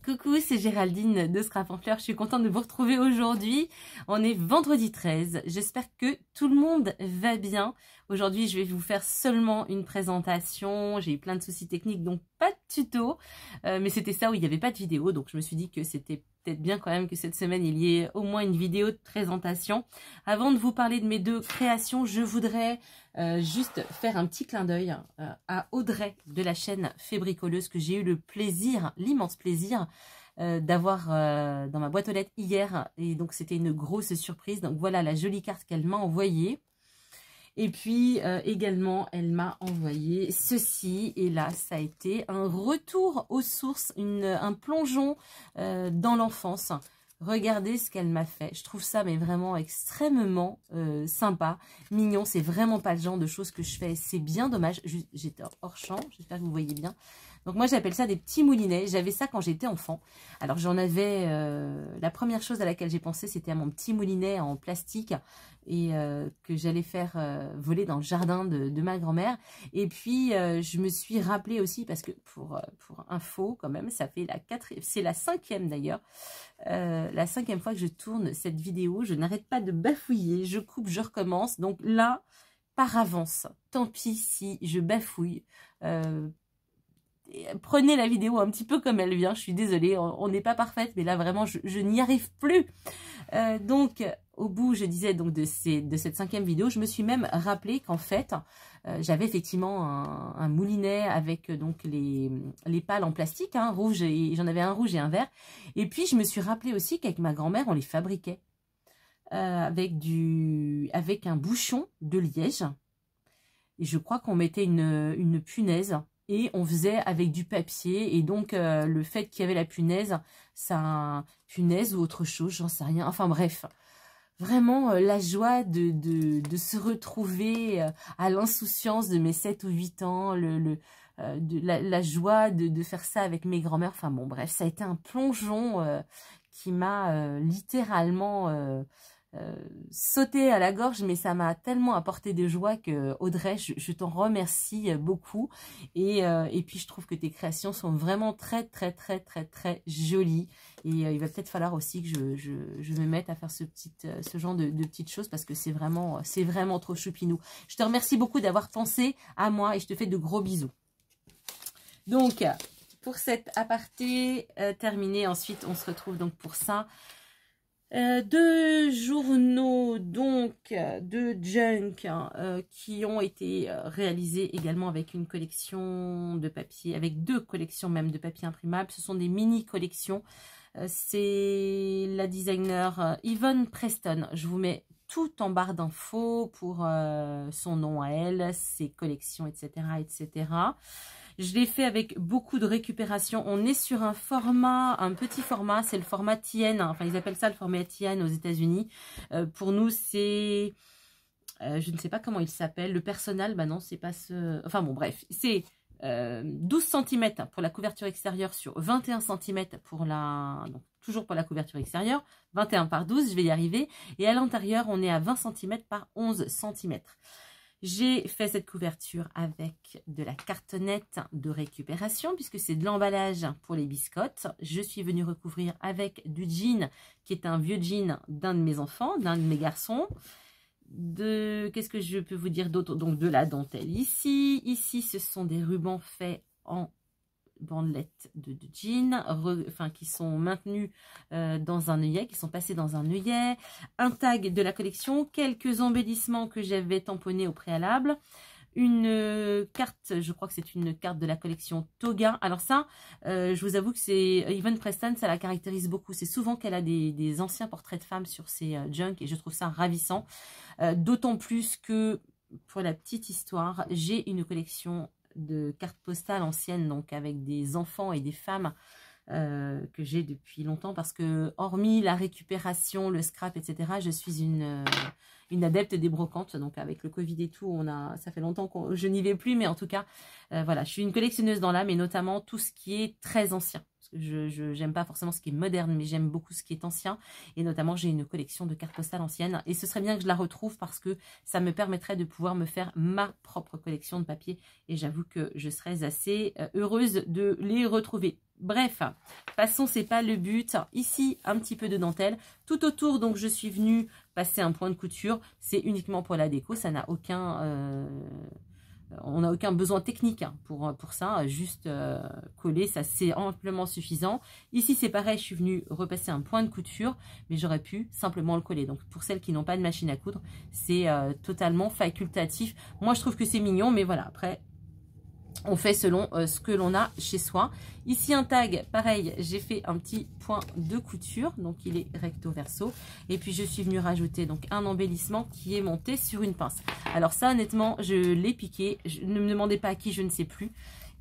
Coucou, c'est Géraldine de Scrap en Fleurs. Je suis contente de vous retrouver aujourd'hui. On est vendredi 13. J'espère que tout le monde va bien. Aujourd'hui, je vais vous faire seulement une présentation. J'ai eu plein de soucis techniques, donc pas de tuto. Mais c'était ça où il n'y avait pas de vidéo. Donc je me suis dit que c'était peut-être bien quand même que cette semaine, il y ait au moins une vidéo de présentation. Avant de vous parler de mes deux créations, je voudrais juste faire un petit clin d'œil à Audrey de la chaîne Fébricoleuse que j'ai eu le plaisir, l'immense plaisir d'avoir dans ma boîte aux lettres hier. Et donc c'était une grosse surprise. Donc voilà la jolie carte qu'elle m'a envoyée. Et puis également, elle m'a envoyé ceci. Et là, ça a été un retour aux sources, un plongeon dans l'enfance. Regardez ce qu'elle m'a fait. Je trouve ça mais vraiment extrêmement sympa, mignon. C'est vraiment pas le genre de choses que je fais. C'est bien dommage. J'étais hors champ. J'espère que vous voyez bien. Donc moi j'appelle ça des petits moulinets. J'avais ça quand j'étais enfant. Alors j'en avais, la première chose à laquelle j'ai pensé c'était à mon petit moulinet en plastique et que j'allais faire voler dans le jardin de ma grand-mère. Et puis je me suis rappelé aussi parce que pour info quand même, ça fait c'est la 5e d'ailleurs, la 5e fois que je tourne cette vidéo. Je n'arrête pas de bafouiller, je coupe, je recommence. Donc là, par avance, tant pis si je bafouille. Prenez la vidéo un petit peu comme elle vient, je suis désolée, on n'est pas parfaite, mais là vraiment je n'y arrive plus. Donc au bout, je disais donc de cette 5e vidéo, je me suis même rappelé qu'en fait j'avais effectivement un moulinet avec donc les pales en plastique, hein, rouge, et j'en avais un rouge et un vert. Et puis je me suis rappelé aussi qu'avec ma grand-mère on les fabriquait avec un bouchon de liège, et je crois qu'on mettait une punaise. Et on faisait avec du papier. Et donc, le fait qu'il y avait la punaise, punaise ou autre chose, j'en sais rien. Enfin bref, vraiment la joie de se retrouver à l'insouciance de mes 7 ou 8 ans. La joie de faire ça avec mes grands-mères. Enfin bon, bref, ça a été un plongeon qui m'a littéralement... sauter à la gorge, mais ça m'a tellement apporté de joie que Audrey, je t'en remercie beaucoup. Et puis je trouve que tes créations sont vraiment très jolies. Et il va peut-être falloir aussi que je me mette à faire ce genre de petites choses parce que c'est vraiment trop choupinou. Je te remercie beaucoup d'avoir pensé à moi et je te fais de gros bisous. Donc pour cet aparté terminé, ensuite on se retrouve donc pour ça. 2 journaux donc de junk qui ont été réalisés également avec une collection de papier, avec 2 collections même de papier imprimable. Ce sont des mini collections. C'est la designer Yvonne Preston. Je vous mets tout en barre d'infos pour son nom à elle, ses collections, etc. etc. Je l'ai fait avec beaucoup de récupération. On est sur un petit format, c'est le format TN. Enfin, ils appellent ça le format TN aux États-Unis. Pour nous, c'est... je ne sais pas comment il s'appelle. Le personnel, bah non, c'est pas ce... Enfin bon, bref, c'est 12 cm pour la couverture extérieure sur 21 cm pour la... Donc, toujours pour la couverture extérieure. 21 par 12, je vais y arriver. Et à l'intérieur, on est à 20 cm par 11 cm. J'ai fait cette couverture avec de la cartonnette de récupération puisque c'est de l'emballage pour les biscottes. Je suis venue recouvrir avec du jean qui est un vieux jean d'un de mes enfants, d'un de mes garçons. Qu'est-ce que je peux vous dire d'autre? Donc de la dentelle ici. Ici, ce sont des rubans faits en bandelettes de jean, qui sont maintenus dans un œillet, qui sont passés dans un œillet, un tag de la collection, quelques embellissements que j'avais tamponnés au préalable, une carte, je crois que c'est une carte de la collection Toga. Alors ça, je vous avoue que c'est Yvonne Preston, ça la caractérise beaucoup. C'est souvent qu'elle a des anciens portraits de femmes sur ses junk et je trouve ça ravissant. D'autant plus que, pour la petite histoire, j'ai une collection de cartes postales anciennes, donc avec des enfants et des femmes que j'ai depuis longtemps, parce que hormis la récupération, le scrap, etc., je suis une adepte des brocantes. Donc avec le Covid et tout, ça fait longtemps que je n'y vais plus, mais en tout cas, voilà, je suis une collectionneuse dans l'âme, et notamment tout ce qui est très ancien. J'aime pas forcément ce qui est moderne, mais j'aime beaucoup ce qui est ancien. Et notamment, j'ai une collection de cartes postales anciennes. Et ce serait bien que je la retrouve parce que ça me permettrait de pouvoir me faire ma propre collection de papier. Et j'avoue que je serais assez heureuse de les retrouver. Bref, passons, c'est pas le but. Ici, un petit peu de dentelle. Tout autour, donc, je suis venue passer un point de couture. C'est uniquement pour la déco. Ça n'a aucun... on n'a aucun besoin technique hein, pour ça, juste coller, ça c'est amplement suffisant. Ici c'est pareil, je suis venue repasser un point de couture, mais j'aurais pu simplement le coller. Donc pour celles qui n'ont pas de machine à coudre, c'est totalement facultatif. Moi je trouve que c'est mignon, mais voilà, après on fait selon ce que l'on a chez soi. Ici un tag, pareil, j'ai fait un petit point de couture, donc il est recto verso. Et puis je suis venue rajouter donc un embellissement qui est monté sur une pince. Alors ça honnêtement, je l'ai piqué, ne me demandez pas à qui, je ne sais plus.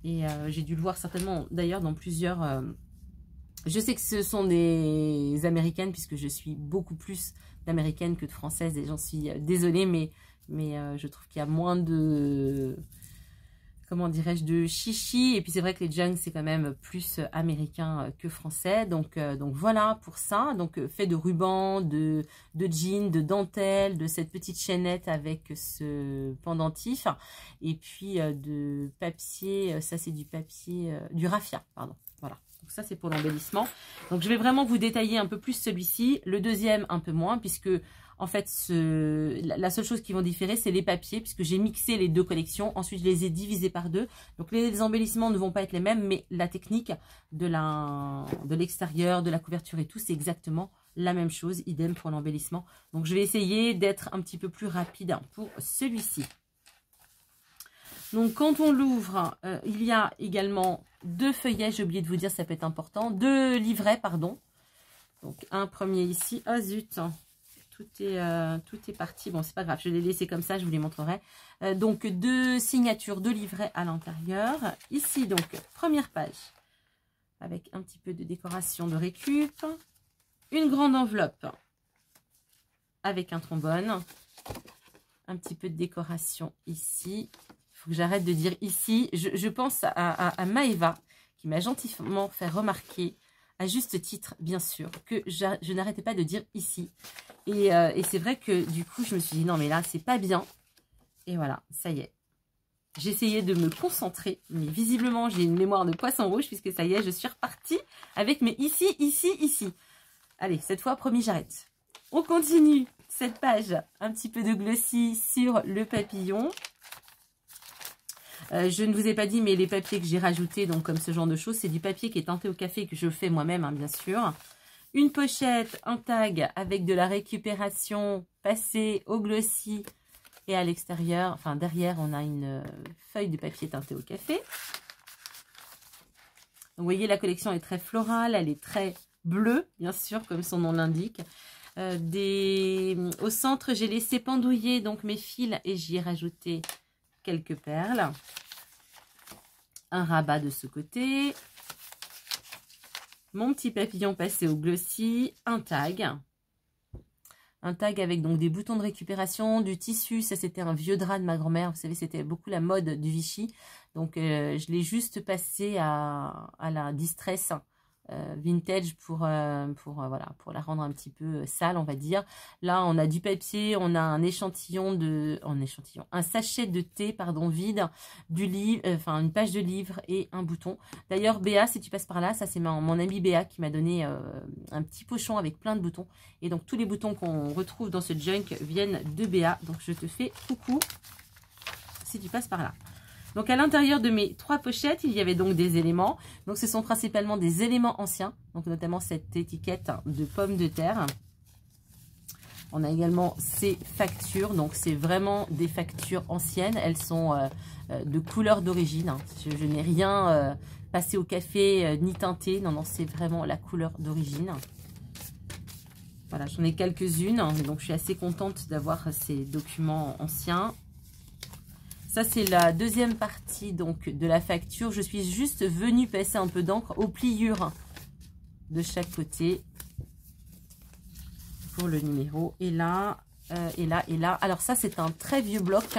Et j'ai dû le voir certainement d'ailleurs dans plusieurs... Je sais que ce sont des américaines puisque je suis beaucoup plus d'américaines que de françaises et j'en suis désolée, mais je trouve qu'il y a moins de... comment dirais-je, de chichi. Et puis c'est vrai que les Junks c'est quand même plus américain que français. Donc voilà pour ça. Donc fait de ruban, de jean, de dentelle, de cette petite chaînette avec ce pendentif. Et puis de papier, ça c'est du papier, du raffia, pardon. Voilà. Donc ça c'est pour l'embellissement. Donc je vais vraiment vous détailler un peu plus celui-ci. Le deuxième un peu moins puisque... En fait, la seule chose qui vont différer, c'est les papiers, puisque j'ai mixé les deux collections. Ensuite, je les ai divisés par deux. Donc, les embellissements ne vont pas être les mêmes, mais la technique de l'extérieur, de la couverture et tout, c'est exactement la même chose. Idem pour l'embellissement. Donc, je vais essayer d'être un petit peu plus rapide pour celui-ci. Donc, quand on l'ouvre, il y a également deux feuillets. J'ai oublié de vous dire, ça peut être important. Deux livrets, pardon. Donc, un premier ici. Ah zut! Tout est parti. Bon, c'est pas grave, je l'ai laissé comme ça, je vous les montrerai. Donc, deux signatures, deux livrets à l'intérieur. Ici, donc, première page, avec un petit peu de décoration de récup. Une grande enveloppe avec un trombone. Un petit peu de décoration ici. Il faut que j'arrête de dire ici. Je pense à Maëva, qui m'a gentiment fait remarquer, à juste titre, bien sûr, que je n'arrêtais pas de dire ici. Et c'est vrai que du coup, je me suis dit, non, mais là, c'est pas bien. Et voilà, ça y est. J'essayais de me concentrer, mais visiblement, j'ai une mémoire de poisson rouge, puisque ça y est, je suis repartie avec mes ici, ici, ici. Allez, cette fois, promis, j'arrête. On continue cette page, un petit peu de glossy sur le papillon. Je ne vous ai pas dit, mais les papiers que j'ai rajoutés, donc comme ce genre de choses, c'est du papier qui est teinté au café, que je fais moi-même, hein, bien sûr. Une pochette, un tag avec de la récupération passée au glossy et à l'extérieur, enfin derrière, on a une feuille de papier teinté au café. Donc, vous voyez, la collection est très florale, elle est très bleue, bien sûr, comme son nom l'indique. Au centre, j'ai laissé pendouiller donc mes fils et j'y ai rajouté quelques perles. Un rabat de ce côté. Mon petit papillon passé au glossy, un tag. Un tag avec donc des boutons de récupération, du tissu. Ça, c'était un vieux drap de ma grand-mère. Vous savez, c'était beaucoup la mode du Vichy. Donc, je l'ai juste passé à la distress vintage pour la rendre un petit peu sale, on va dire. Là, on a du papier, on a un un sachet de thé, pardon, vide, du livre, enfin une page de livre et un bouton. D'ailleurs, Béa, si tu passes par là, ça c'est mon amie Béa qui m'a donné un petit pochon avec plein de boutons. Et donc tous les boutons qu'on retrouve dans ce junk viennent de Béa. Donc je te fais coucou si tu passes par là. Donc, à l'intérieur de mes trois pochettes, il y avait donc des éléments. Donc, ce sont principalement des éléments anciens. Donc, notamment cette étiquette de pommes de terre. On a également ces factures. Donc, c'est vraiment des factures anciennes. Elles sont de couleur d'origine. Je n'ai rien passé au café ni teinté. Non, non, c'est vraiment la couleur d'origine. Voilà, j'en ai quelques-unes. Donc, je suis assez contente d'avoir ces documents anciens. Ça, c'est la deuxième partie donc de la facture. Je suis juste venue passer un peu d'encre aux pliures de chaque côté pour le numéro. Et là, et là, et là. Alors ça, c'est un très vieux bloc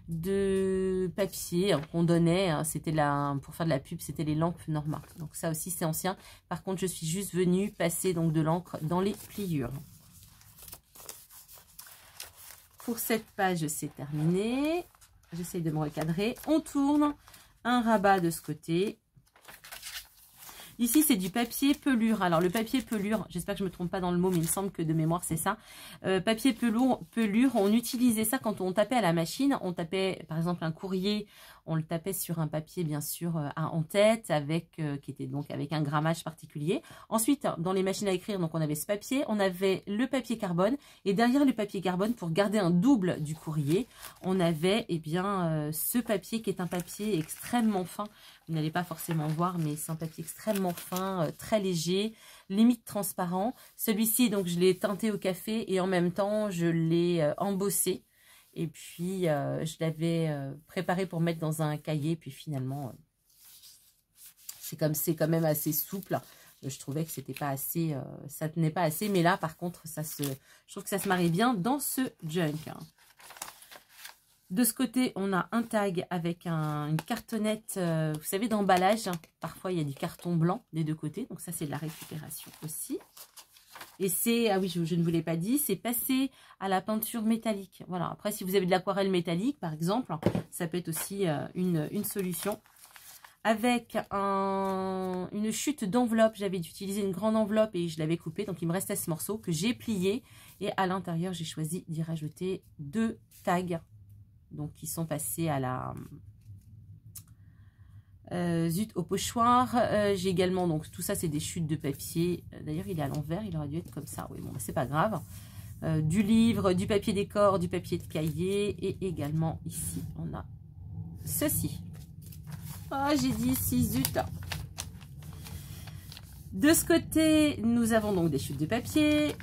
de papier qu'on donnait. Hein, c'était pour faire de la pub, c'était les lampes Norma. Donc ça aussi c'est ancien. Par contre je suis juste venue passer donc de l'encre dans les pliures. Pour cette page c'est terminé. J'essaye de me recadrer. On tourne un rabat de ce côté. Ici, c'est du papier pelure. Alors, le papier pelure, j'espère que je ne me trompe pas dans le mot, mais il me semble que de mémoire, c'est ça. Papier pelure, on utilisait ça quand on tapait à la machine. On tapait, par exemple, un courrier, on le tapait sur un papier, bien sûr, en tête, qui était donc avec un grammage particulier. Ensuite, dans les machines à écrire, donc on avait ce papier, on avait le papier carbone. Et derrière le papier carbone, pour garder un double du courrier, on avait eh bien, ce papier qui est un papier extrêmement fin. Vous n'allez pas forcément voir, mais c'est un papier extrêmement fin, très léger, limite transparent. Celui-ci, donc, je l'ai teinté au café et en même temps, je l'ai embossé. Et puis, je l'avais préparé pour mettre dans un cahier. Puis finalement, c'est quand même assez souple. Je trouvais que c'était pas assez, ça tenait pas assez. Mais là, par contre, je trouve que ça se marie bien dans ce junk. De ce côté, on a un tag avec une cartonnette, vous savez, d'emballage. Parfois, il y a du carton blanc des deux côtés. Donc ça, c'est de la récupération aussi. Et c'est, ah oui, je ne vous l'ai pas dit, c'est passé à la peinture métallique. Voilà. Après, si vous avez de l'aquarelle métallique, par exemple, ça peut être aussi une solution. Avec une chute d'enveloppe, j'avais utilisé une grande enveloppe et je l'avais coupée. Donc, il me restait ce morceau que j'ai plié. Et à l'intérieur, j'ai choisi d'y rajouter 2 tags. Donc, qui sont passés à la au pochoir. J'ai également, donc tout ça, c'est des chutes de papier. D'ailleurs, il est à l'envers, il aurait dû être comme ça. Oui, bon, c'est pas grave. Du livre, du papier décor, du papier de cahier. Et également, ici, on a ceci. Ah, j'ai dit ici, zut. De ce côté, nous avons donc des chutes de papier.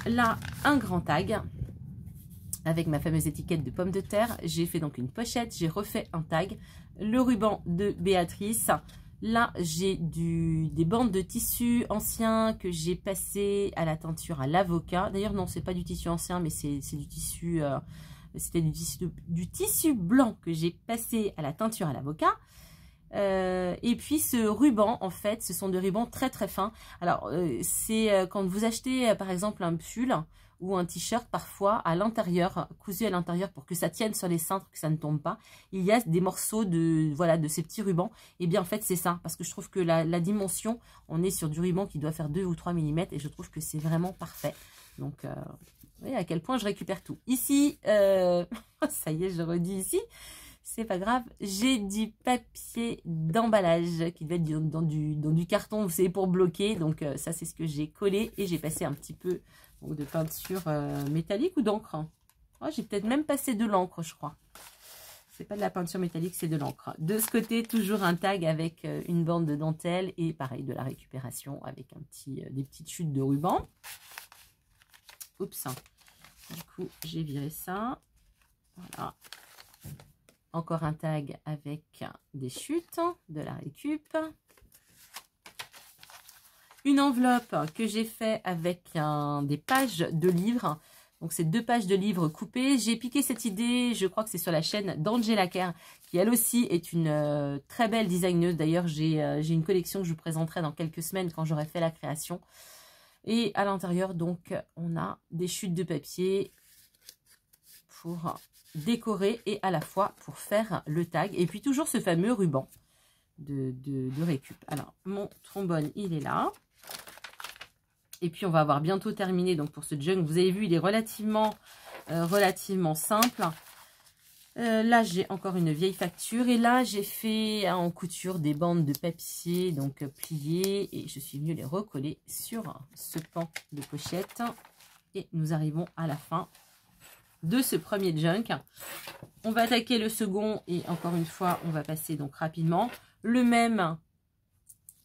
Là, un grand tag. Avec ma fameuse étiquette de pommes de terre, j'ai fait donc une pochette, j'ai refait un tag, le ruban de Béatrice. Là, j'ai des bandes de tissu anciens que j'ai passé à la teinture à l'avocat. D'ailleurs, non, c'est pas du tissu ancien, mais c'est du tissu, c'était du tissu blanc que j'ai passé à la teinture à l'avocat. Et puis ce ruban, en fait, ce sont des rubans très très fins. Alors, c'est quand vous achetez par exemple un pull ou un t-shirt, parfois à l'intérieur, cousu à l'intérieur pour que ça tienne sur les cintres, que ça ne tombe pas, il y a des morceaux de ces petits rubans. Et bien en fait c'est ça, parce que je trouve que la dimension, on est sur du ruban qui doit faire 2 ou 3 mm et je trouve que c'est vraiment parfait. Donc vous voyez à quel point je récupère tout. Ici, ça y est, je redis ici, c'est pas grave, j'ai du papier d'emballage qui doit être dans du carton, vous savez, pour bloquer. Donc ça c'est ce que j'ai collé et j'ai passé un petit peu de peinture métallique ou d'encre. Oh, j'ai peut-être même passé de l'encre, je crois. C'est pas de la peinture métallique, c'est de l'encre. De ce côté, toujours un tag avec une bande de dentelle et pareil, de la récupération avec des petites chutes de ruban. Oups. Du coup, j'ai viré ça. Voilà. Encore un tag avec des chutes, de la récup. Une enveloppe que j'ai fait avec des pages de livres. Donc, c'est 2 pages de livres coupées. J'ai piqué cette idée, je crois que c'est sur la chaîne d'Angela Kerr, qui elle aussi est une très belle designeuse. D'ailleurs, j'ai une collection que je vous présenterai dans quelques semaines quand j'aurai fait la création. Et à l'intérieur, donc, on a des chutes de papier pour décorer et à la fois pour faire le tag. Et puis, toujours ce fameux ruban de récup. Alors, mon trombone, il est là. Et puis, on va avoir bientôt terminé. Donc, pour ce junk, vous avez vu, il est relativement simple. Là, j'ai encore une vieille facture. Et là, j'ai fait en couture des bandes de papier, donc pliées. Et je suis venue les recoller sur ce pan de pochette. Et nous arrivons à la fin de ce premier junk. On va attaquer le second. Et encore une fois, on va passer donc rapidement. Le même...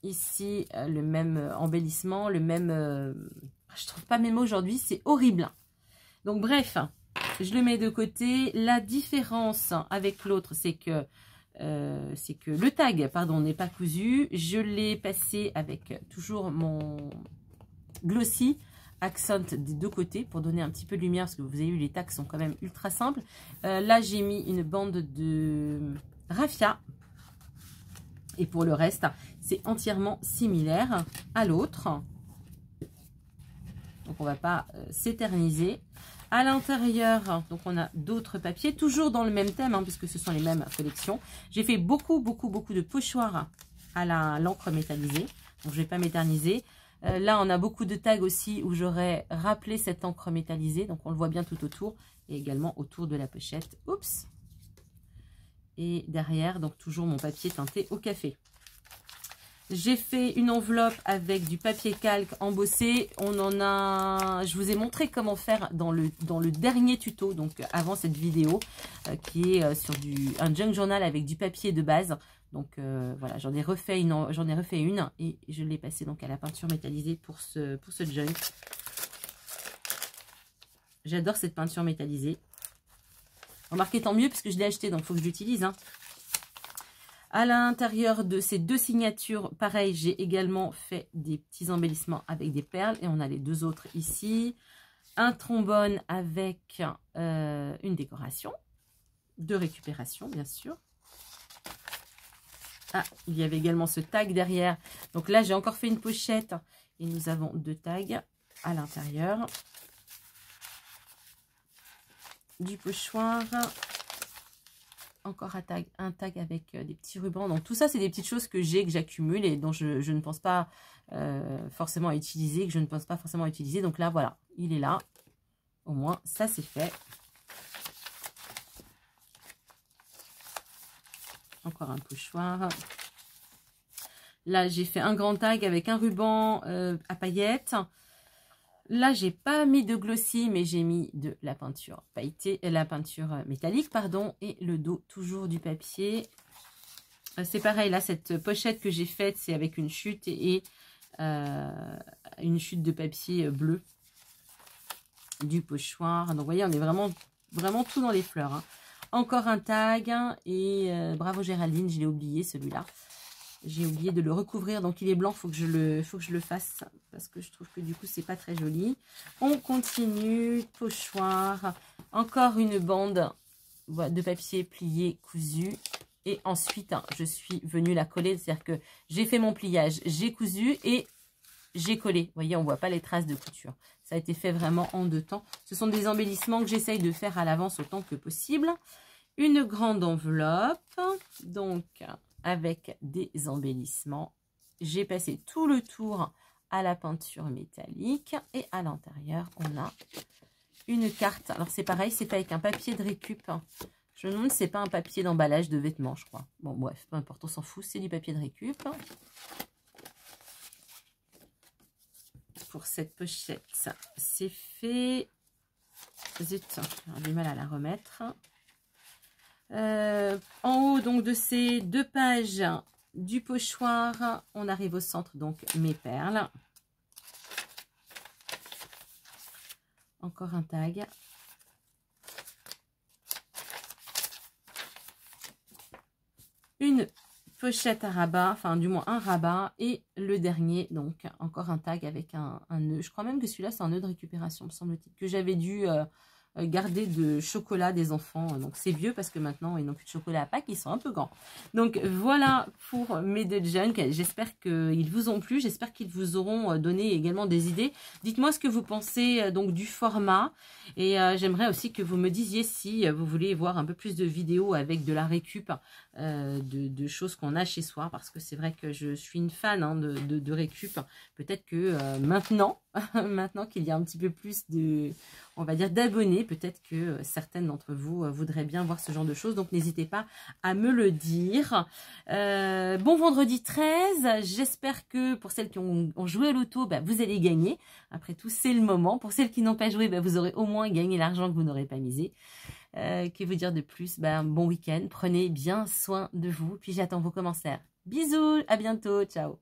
Ici, le même embellissement, le même... je trouve pas mes mots aujourd'hui, c'est horrible. Donc bref, je le mets de côté. La différence avec l'autre, c'est que le tag, pardon, n'est pas cousu. Je l'ai passé avec toujours mon glossy accent des deux côtés pour donner un petit peu de lumière parce que vous avez vu les tags sont quand même ultra simples. Là j'ai mis une bande de raffia et pour le reste c'est entièrement similaire à l'autre. Donc on va pas s'éterniser. À l'intérieur, donc on a d'autres papiers, toujours dans le même thème, hein, puisque ce sont les mêmes collections. J'ai fait beaucoup de pochoirs à l'encre métallisée, donc je ne vais pas m'éterniser. Là, on a beaucoup de tags aussi où j'aurais rappelé cette encre métallisée, donc on le voit bien tout autour, et également autour de la pochette. Oups! Et derrière, donc toujours mon papier teinté au café. J'ai fait une enveloppe avec du papier calque embossé. On en a, je vous ai montré comment faire dans le dernier tuto, donc avant cette vidéo, qui est sur un junk journal avec du papier de base. Donc voilà, j'en ai refait une et je l'ai passé donc à la peinture métallisée pour ce junk. J'adore cette peinture métallisée. Remarquez, tant mieux puisque je l'ai acheté, donc il faut que je l'utilise, hein. À l'intérieur de ces deux signatures, pareil, j'ai également fait des petits embellissements avec des perles. Et on a les deux autres ici. Un trombone avec une décoration de récupération, bien sûr. Ah, il y avait également ce tag derrière. Donc là, j'ai encore fait une pochette. Et nous avons deux tags à l'intérieur. Du pochoir. Encore un tag avec des petits rubans. Donc tout ça, c'est des petites choses que j'accumule et dont je ne pense pas forcément à utiliser, Donc là, voilà, il est là. Au moins, ça c'est fait. Encore un pochoir. Là, j'ai fait un grand tag avec un ruban à paillettes. Là, j'ai pas mis de glossy, mais j'ai mis de la peinture pailletée, la peinture métallique, pardon, et le dos toujours du papier. C'est pareil, là, cette pochette que j'ai faite, c'est avec une chute et une chute de papier bleu du pochoir. Donc, vous voyez, on est vraiment tout dans les fleurs, hein. Encore un tag et bravo Géraldine, je l'ai oublié celui-là. J'ai oublié de le recouvrir, donc il est blanc, faut que je le fasse parce que je trouve que du coup c'est pas très joli. On continue, pochoir, encore une bande de papier plié cousu et ensuite je suis venue la coller, c'est-à-dire que j'ai fait mon pliage, j'ai cousu et j'ai collé. Vous voyez, on voit pas les traces de couture. Ça a été fait vraiment en 2 temps. Ce sont des embellissements que j'essaye de faire à l'avance autant que possible. Une grande enveloppe, donc avec des embellissements. J'ai passé tout le tour à la peinture métallique et à l'intérieur, on a une carte. Alors, c'est pareil, c'est avec un papier de récup. Je me demande si c'est pas un papier d'emballage de vêtements, je crois. Bon, bref, peu importe, on s'en fout, c'est du papier de récup. Pour cette pochette, c'est fait. Zut, j'ai du mal à la remettre. En haut donc de ces 2 pages du pochoir, on arrive au centre, donc mes perles. Encore un tag. Une pochette à rabat, enfin du moins un rabat. Et le dernier, donc encore un tag avec un nœud. Je crois même que celui-là c'est un nœud de récupération, me semble-t-il, que j'avais dû garder de chocolat des enfants. Donc c'est vieux parce que maintenant ils n'ont plus de chocolat à Pâques, ils sont un peu grands. Donc voilà pour mes 2 junk. J'espère qu'ils vous ont plu, j'espère qu'ils vous auront donné également des idées. Dites-moi ce que vous pensez donc du format et j'aimerais aussi que vous me disiez si vous voulez voir un peu plus de vidéos avec de la récup de choses qu'on a chez soi, parce que c'est vrai que je suis une fan hein, de récup. Peut-être que maintenant qu'il y a un petit peu plus de, on va dire, d'abonnés, peut-être que certaines d'entre vous voudraient bien voir ce genre de choses. Donc, n'hésitez pas à me le dire. Bon vendredi 13. J'espère que pour celles qui ont joué au loto, bah, vous allez gagner. Après tout, c'est le moment. Pour celles qui n'ont pas joué, bah, vous aurez au moins gagné l'argent que vous n'aurez pas misé. Que vous dire de plus? Bah, bon week-end. Prenez bien soin de vous. Puis, j'attends vos commentaires. Bisous, à bientôt. Ciao.